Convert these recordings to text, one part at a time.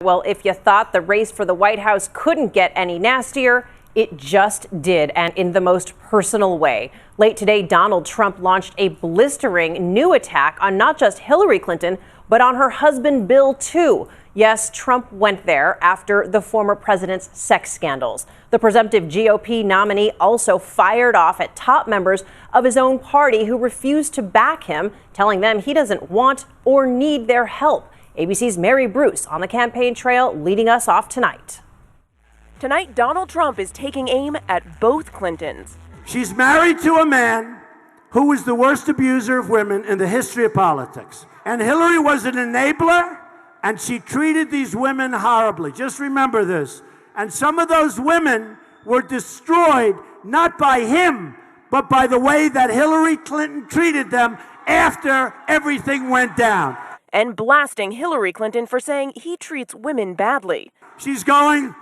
Well, if you thought the race for the White House couldn't get any nastier, it just did, and in the most personal way. Late today, Donald Trump launched a blistering new attack on not just Hillary Clinton, but on her husband, Bill, too. Yes, Trump went there after the former president's sex scandals. The presumptive GOP nominee also fired off at top members of his own party who refused to back him, telling them he doesn't want or need their help. ABC's Mary Bruce on the campaign trail, leading us off tonight. Tonight, Donald Trump is taking aim at both Clintons. She's married to a man who was the worst abuser of women in the history of politics. And Hillary was an enabler, and she treated these women horribly. Just remember this. And some of those women were destroyed not by him, but by the way that Hillary Clinton treated them after everything went down. And blasting Hillary Clinton for saying he treats women badly. She's going,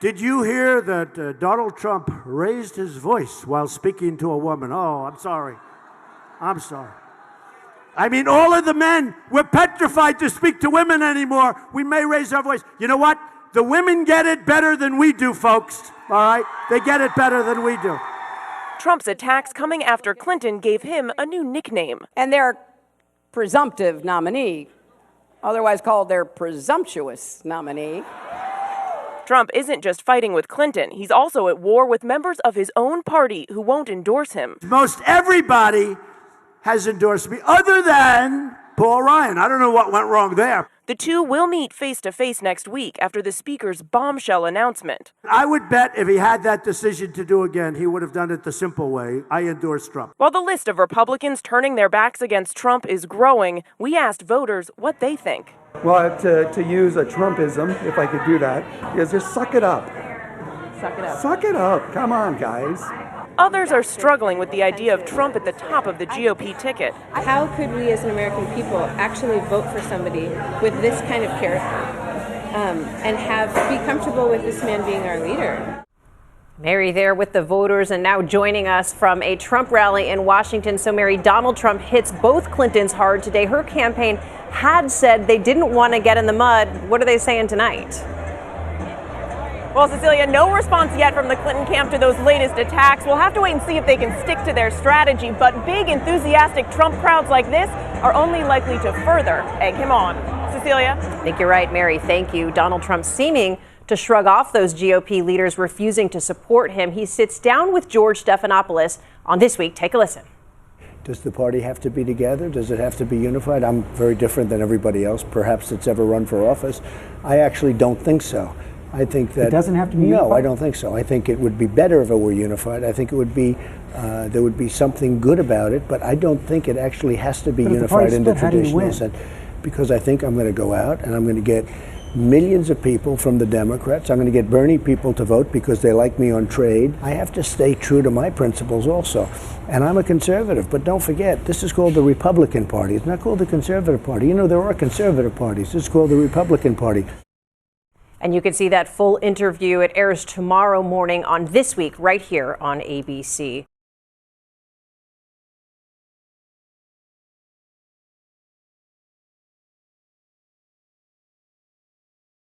did you hear that Donald Trump raised his voice while speaking to a woman? Oh, I'm sorry. I'm sorry. I mean, all of the men were petrified to speak to women anymore. We may raise our voice. You know what? The women get it better than we do, folks. All right? They get it better than we do. Trump's attacks coming after Clinton gave him a new nickname. And their presumptive nominee, otherwise called their presumptuous nominee. Trump isn't just fighting with Clinton. He's also at war with members of his own party who won't endorse him. Most everybody has endorsed me, other than Paul Ryan. I don't know what went wrong there. The two will meet face-to-face next week after the speaker's bombshell announcement. I would bet if he had that decision to do again, he would have done it the simple way. I endorse Trump. While the list of Republicans turning their backs against Trump is growing, we asked voters what they think. Well, to use a Trumpism, if I could do that, is just suck it up. Suck it up. Suck it up. Come on, guys. Others are struggling with the idea of Trump at the top of the GOP ticket. How could we as an American people actually vote for somebody with this kind of character and be comfortable with this man being our leader? Mary there with the voters, and now joining us from a Trump rally in Washington. So, Mary, Donald Trump hits both Clintons hard today. Her campaign had said they didn't want to get in the mud. What are they saying tonight? Well, Cecilia, no response yet from the Clinton camp to those latest attacks. We'll have to wait and see if they can stick to their strategy. But big, enthusiastic Trump crowds like this are only likely to further egg him on. Cecilia? I think you're right, Mary. Thank you. Donald Trump seeming to shrug off those GOP leaders refusing to support him. He sits down with George Stephanopoulos on This Week. Take a listen. Does the party have to be together? Does it have to be unified? I'm very different than everybody else, perhaps, that's ever run for office. I actually don't think so. I think that it doesn't have to be unified? No, I don't think so. I think it would be better if it were unified. I think it would be there would be something good about it, but I don't think it actually has to be unified in the traditional sense. Because I think I'm going to go out and I'm going to get millions of people from the Democrats. I'm going to get Bernie people to vote because they like me on trade. I have to stay true to my principles also. And I'm a conservative, but don't forget, this is called the Republican Party. It's not called the Conservative Party. You know, there are conservative parties. This is called the Republican Party. And you can see that full interview. It airs tomorrow morning on This Week right here on ABC.